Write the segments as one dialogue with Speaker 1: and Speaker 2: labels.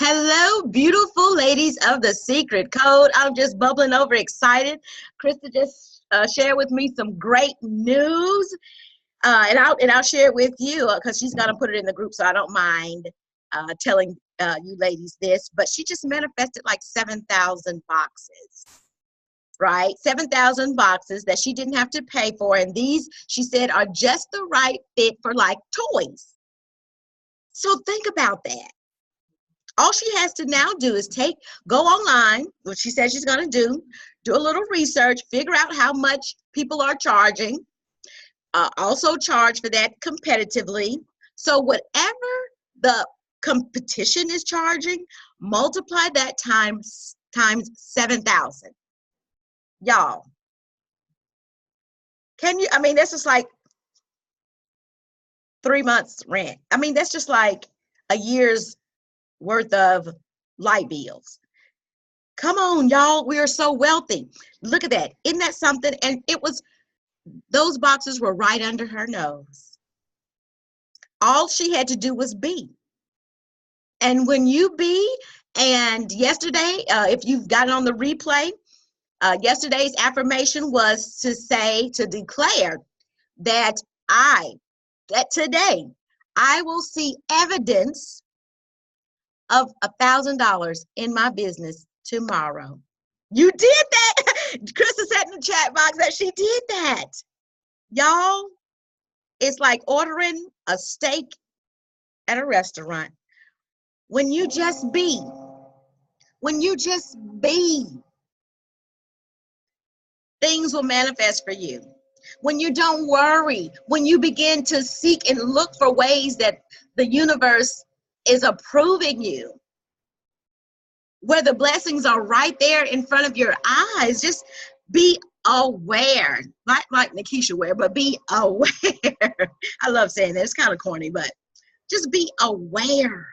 Speaker 1: Hello, beautiful ladies of the Secret Code. I'm just bubbling over excited. Krista just shared with me some great news, and I'll share it with you because she's gonna put it in the group, so I don't mind telling you ladies this. But she just manifested like 7,000 boxes, right? 7,000 boxes that she didn't have to pay for, and these she said are just the right fit for like toys. So think about that. All she has to now do is go online, what she says she's going to do a little research, figure out how much people are charging, also charge for that competitively. So whatever the competition is charging, multiply that times 7,000. Y'all, I mean, that's just like 3 months rent. I mean, that's just like a year's worth of light bills. Come on, y'all. We are so wealthy. Look at that. Isn't that something? And those boxes were right under her nose. All she had to do was be. And when you be, and yesterday, if you've got it on the replay, yesterday's affirmation was to declare that today, I will see evidence of $1,000 in my business tomorrow. You did that. Krista said in the chat box that she did that. Y'all, it's like ordering a steak at a restaurant. When you just be, things will manifest for you. When you don't worry, when you begin to seek and look for ways that the universe is approving you, where the blessings are right there in front of your eyes, just be aware. Not like Nikisha wear, but be aware. I love saying that. It's kind of corny, but just be aware.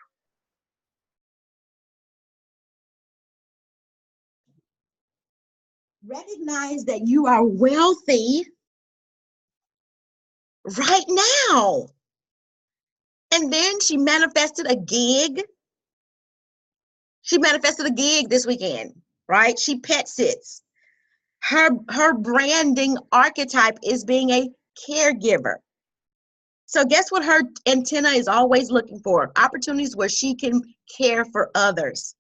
Speaker 1: Recognize that you are wealthy right now. And then she manifested a gig. She manifested a gig this weekend, right? She pet sits. Her branding archetype is being a caregiver. So guess what her antenna is always looking for? Opportunities where she can care for others.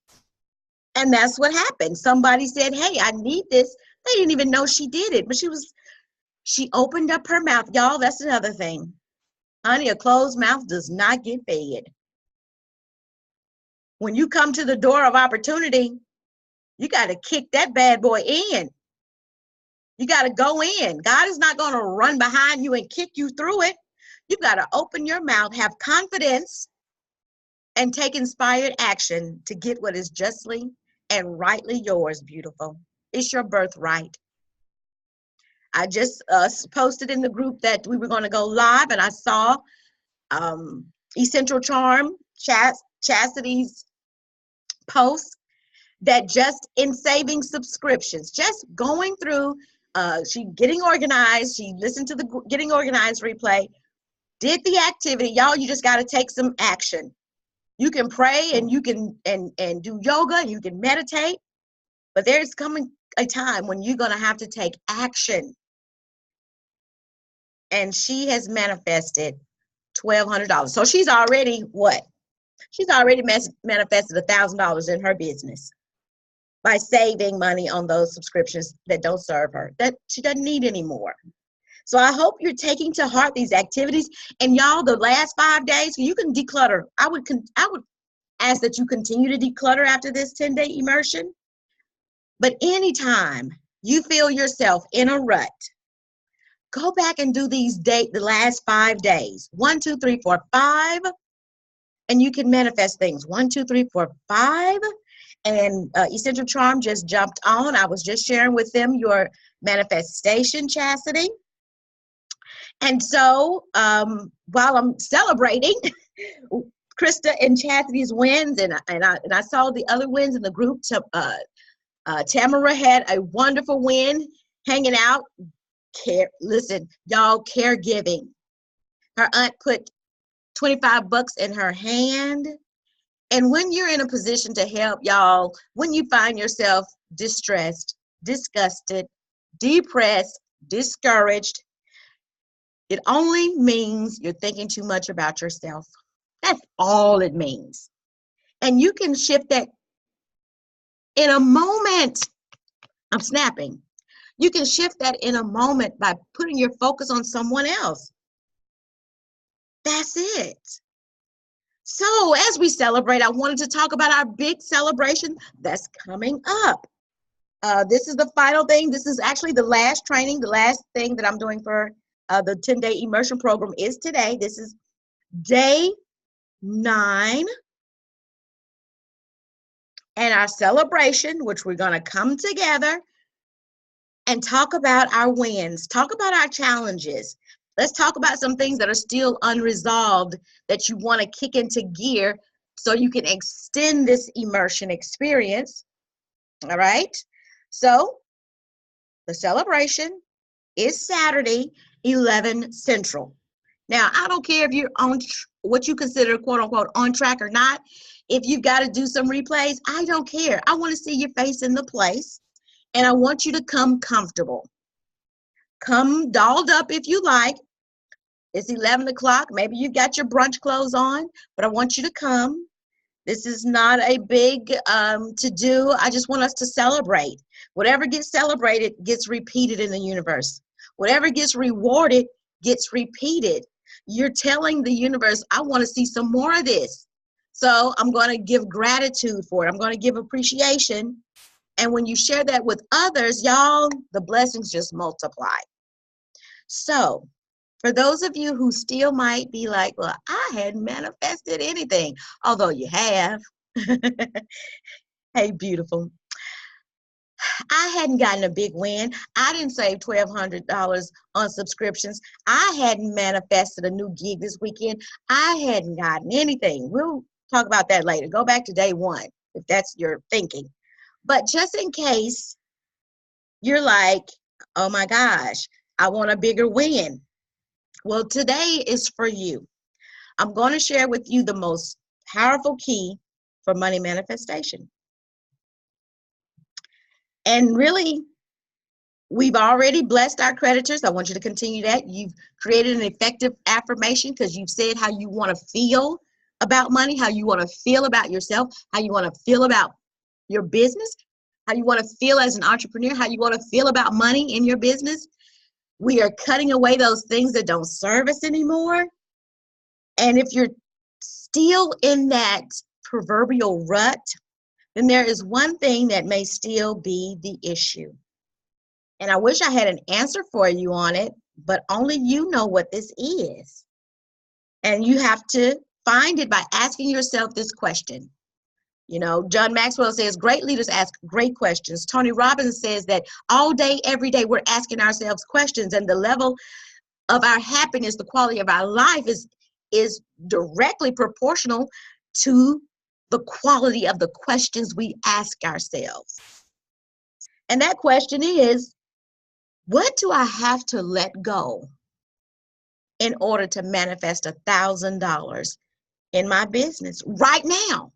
Speaker 1: And that's what happened. Somebody said, hey, I need this. They didn't even know she did it, but she opened up her mouth. Y'all, that's another thing. Honey, a closed mouth does not get fed. When you come to the door of opportunity, you got to kick that bad boy in. You got to go in. God is not going to run behind you and kick you through it. You got to open your mouth, have confidence, and take inspired action to get what is justly and rightly yours, beautiful. It's your birthright. I just posted in the group that we were going to go live, and I saw Essential Charm, Chastity's post that just in saving subscriptions, just going through, she getting organized, she listened to the Getting Organized replay, did the activity. Y'all, you just got to take some action. You can pray and you can and do yoga and you can meditate, but there's coming a time when you're going to have to take action. And she has manifested $1,200. So she's already what? She's already manifested $1,000 in her business by saving money on those subscriptions that don't serve her, that she doesn't need anymore. So I hope you're taking to heart these activities. And y'all, the last 5 days, you can declutter. I would ask that you continue to declutter after this 10-day immersion. But anytime you feel yourself in a rut, go back and do the last 5 days. 1, 2, 3, 4, 5. And you can manifest things. 1, 2, 3, 4, 5. And Essential Charm just jumped on. I was just sharing with them your manifestation, Chastity. And so while I'm celebrating Krista and Chastity's wins, and I saw the other wins in the group, Tamara had a wonderful win hanging out. Listen, y'all, caregiving. Her aunt put $25 in her hand And when you're in a position to help, y'all, when you find yourself distressed, disgusted, depressed, discouraged, it only means you're thinking too much about yourself. That's all it means. And you can shift that in a moment. I'm snapping. You can shift that in a moment by putting your focus on someone else. That's it. So as we celebrate, I wanted to talk about our big celebration that's coming up. This is the final thing. This is actually the last training. The last thing that I'm doing for the 10-day immersion program is today. This is day 9. And our celebration, which we're going to come together and talk about our wins, talk about our challenges. Let's talk about some things that are still unresolved that you want to kick into gear so you can extend this immersion experience. All right. So the celebration is Saturday, 11 Central. Now, I don't care if you're on what you consider quote unquote on track or not. If you've got to do some replays, I don't care. I want to see your face in the place, and I want you to come comfortable. Come dolled up if you like. It's 11 o'clock. Maybe you've got your brunch clothes on, but I want you to come. This is not a big to-do. I just want us to celebrate. Whatever gets celebrated gets repeated in the universe. Whatever gets rewarded gets repeated. You're telling the universe, I want to see some more of this. So I'm going to give gratitude for it. I'm going to give appreciation. And when you share that with others, y'all, the blessings just multiply. So for those of you who still might be like, well, I hadn't manifested anything, although you have. Hey, beautiful. I hadn't gotten a big win. I didn't save $1,200 on subscriptions. I hadn't manifested a new gig this weekend. I hadn't gotten anything. We'll talk about that later. Go back to day 1 if that's your thinking. But just in case you're like, oh my gosh, I want a bigger win. Well, today is for you. I'm going to share with you the most powerful key for money manifestation. And really, we've already blessed our creditors. I want you to continue that. You've created an effective affirmation because you've said how you want to feel about money, how you want to feel about yourself, how you want to feel about your business, how you want to feel as an entrepreneur, how you want to feel about money in your business. We are cutting away those things that don't serve us anymore. And if you're still in that proverbial rut, then there is one thing that may still be the issue. And I wish I had an answer for you on it, but only you know what this is. And you have to find it by asking yourself this question. You know, John Maxwell says, great leaders ask great questions. Tony Robbins says that all day, every day, we're asking ourselves questions, and the level of our happiness, the quality of our life is directly proportional to the quality of the questions we ask ourselves. And that question is, what do I have to let go in order to manifest $1,000 in my business right now?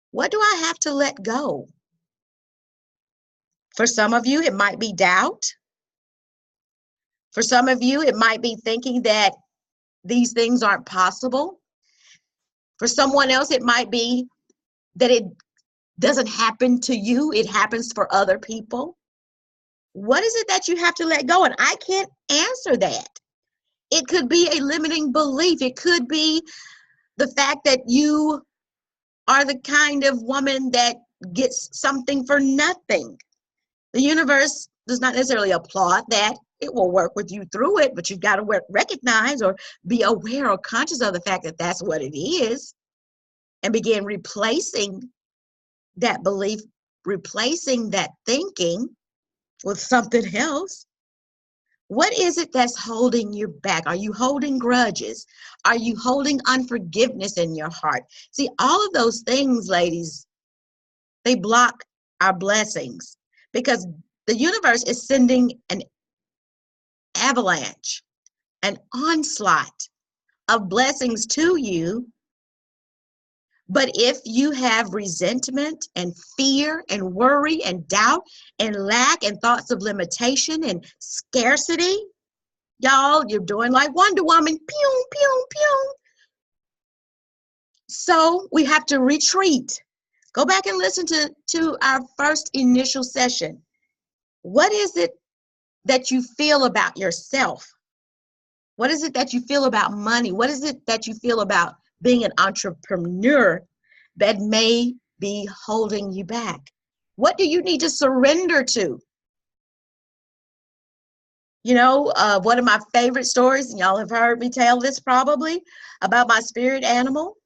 Speaker 1: What do I have to let go? For some of you, it might be doubt. For some of you, it might be thinking that these things aren't possible. For someone else, it might be that it doesn't happen to you, it happens for other people. What is it that you have to let go? And I can't answer that. It could be a limiting belief. It could be the fact that you are the kind of woman that gets something for nothing. The universe does not necessarily applaud that. It will work with you through it, but you've got to recognize or be aware or conscious of the fact that that's what it is, and begin replacing that belief, replacing that thinking with something else. What is it that's holding you back? Are you holding grudges? Are you holding unforgiveness in your heart? See, all of those things, ladies, they block our blessings because the universe is sending an avalanche, an onslaught of blessings to you, But if you have resentment and fear and worry and doubt and lack and thoughts of limitation and scarcity, y'all, you're doing like Wonder Woman. Pew, pew, pew. So we have to retreat. Go back and listen to our first initial session. What is it that you feel about yourself? What is it that you feel about money? What is it that you feel about being an entrepreneur that may be holding you back? What do you need to surrender to? You know, one of my favorite stories, and y'all have heard me tell this probably, about my spirit animal,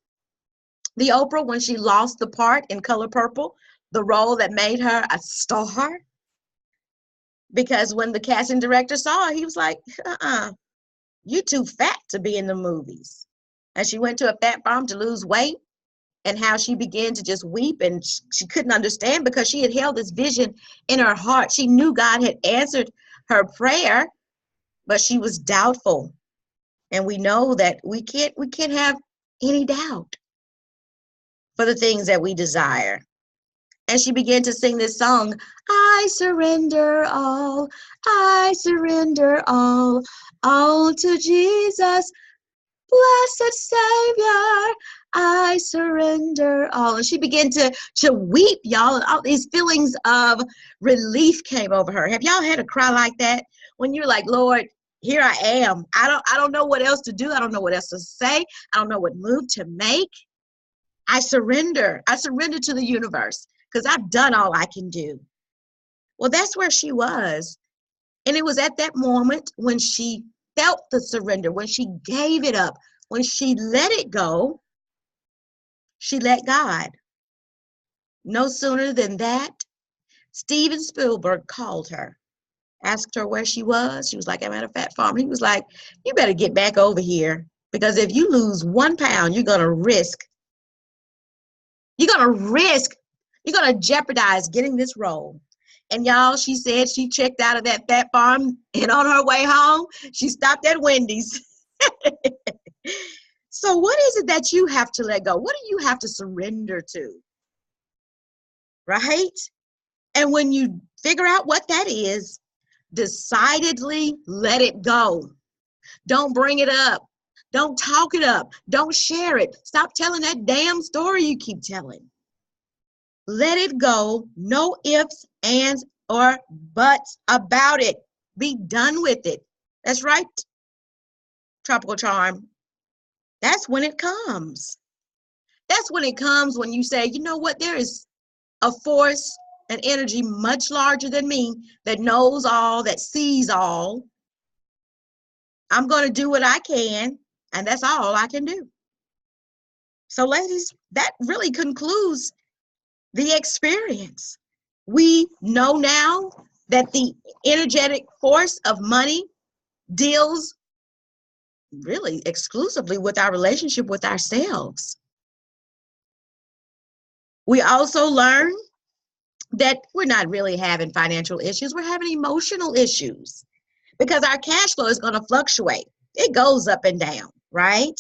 Speaker 1: the Oprah, when she lost the part in Color Purple, the role that made her a star. Because when the casting director saw her, he was like, you too fat to be in the movies. And she went to a fat farm to lose weight, and how she began to just weep, and she couldn't understand because she had held this vision in her heart. She knew God had answered her prayer, but she was doubtful. And we know that we can't have any doubt for the things that we desire. And she began to sing this song, I surrender all to Jesus, blessed Savior, I surrender all. And she began to weep, y'all, and all these feelings of relief came over her. Have y'all had a cry like that? When you're like, Lord, here I am. I don't know what else to do. I don't know what else to say. I don't know what move to make. I surrender. I surrender to the universe because I've done all I can do. Well, that's where she was. And it was at that moment when she felt the surrender, when she gave it up, when she let it go, she let God. No sooner than that, Steven Spielberg called her, asked her where she was. She was like, I'm at a fat farm. He was like, you better get back over here, because if you lose 1 pound, you're going to jeopardize getting this role. And y'all, she said she checked out of that fat farm, and on her way home, she stopped at Wendy's. So what is it that you have to let go? What do you have to surrender to? Right? And when you figure out what that is, decidedly let it go. Don't bring it up. Don't talk it up. Don't share it. Stop telling that damn story you keep telling. Let it go. No ifs, ands, or buts about it. Be done with it. That's right, Tropical Charm. That's when it comes. That's when it comes, when you say, you know what, there is a force, an energy much larger than me that knows all, that sees all. I'm going to do what I can, and that's all I can do. So ladies, that really concludes the experience. We know now that the energetic force of money deals really exclusively with our relationship with ourselves. We also learn that we're not really having financial issues, we're having emotional issues, because our cash flow is going to fluctuate. It goes up and down, right?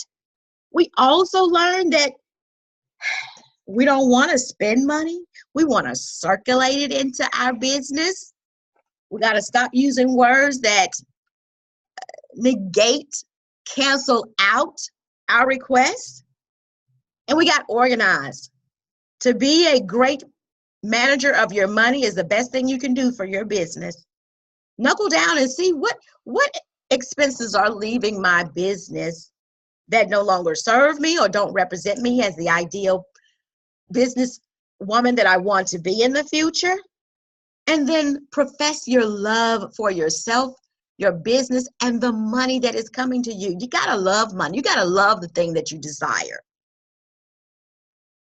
Speaker 1: We also learn that we don't want to spend money. We want to circulate it into our business. We got to stop using words that negate, cancel out our requests. And we got organized. To be a great manager of your money is the best thing you can do for your business. Knuckle down and see what expenses are leaving my business that no longer serve me or don't represent me as the ideal business woman that I want to be in the future. And then profess your love for yourself, your business, and the money that is coming to you. You got to love money. You got to love the thing that you desire.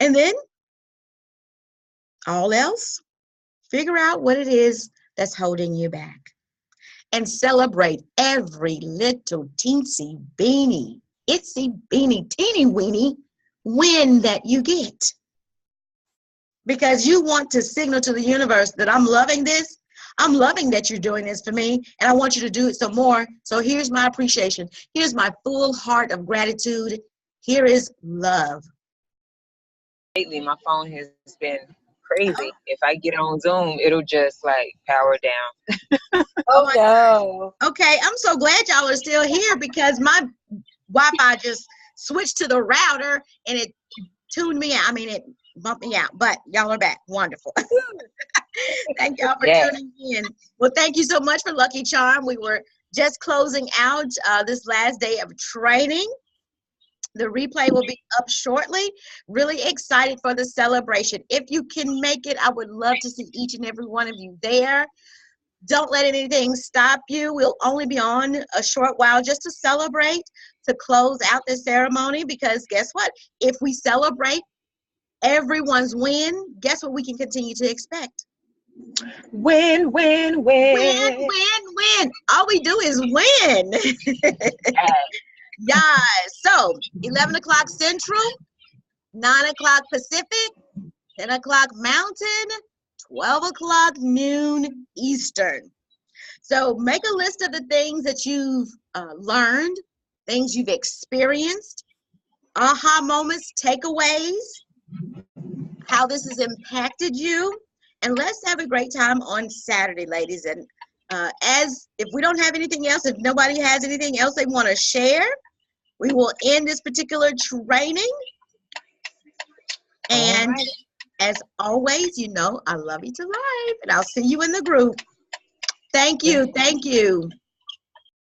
Speaker 1: And then all else, figure out what it is that's holding you back. And celebrate every little teensy beanie, itsy beanie, teeny weeny win that you get. Because you want to signal to the universe that I'm loving this. I'm loving that you're doing this for me, and I want you to do it some more. So here's my appreciation. Here's my full heart of gratitude. Here is love.
Speaker 2: lately my phone has been crazy. If I get on Zoom, it'll just like power down.
Speaker 1: Oh
Speaker 3: Oh
Speaker 1: my,
Speaker 3: no.
Speaker 1: okay. I'm so glad y'all are still here because my Wi-Fi just switched to the router and it tuned me out. I mean, it bumped me out, but y'all are back. Wonderful. Thank y'all for
Speaker 2: Yeah.
Speaker 1: tuning in. Well, thank you so much for Lucky Charm. We were just closing out this last day of training. The replay will be up shortly. Really excited for the celebration. If you can make it, I would love to see each and every one of you there. Don't let anything stop you. We'll only be on a short while just to celebrate, to close out this ceremony, because guess what? If we celebrate everyone's win, guess what we can continue to expect?
Speaker 2: Win, win,
Speaker 1: Win,
Speaker 2: win.
Speaker 1: win, win. All we do is win. Yeah. So 11 o'clock Central, 9 o'clock Pacific, 10 o'clock Mountain, 12 o'clock noon Eastern. So make a list of the things that you've learned, things you've experienced, aha moments, takeaways, how this has impacted you. And let's have a great time on Saturday, ladies. And as if we don't have anything else, if nobody has anything else they want to share, we will end this particular training. And as always, you know, I love you to life, and I'll see you in the group. Thank you. Thank you.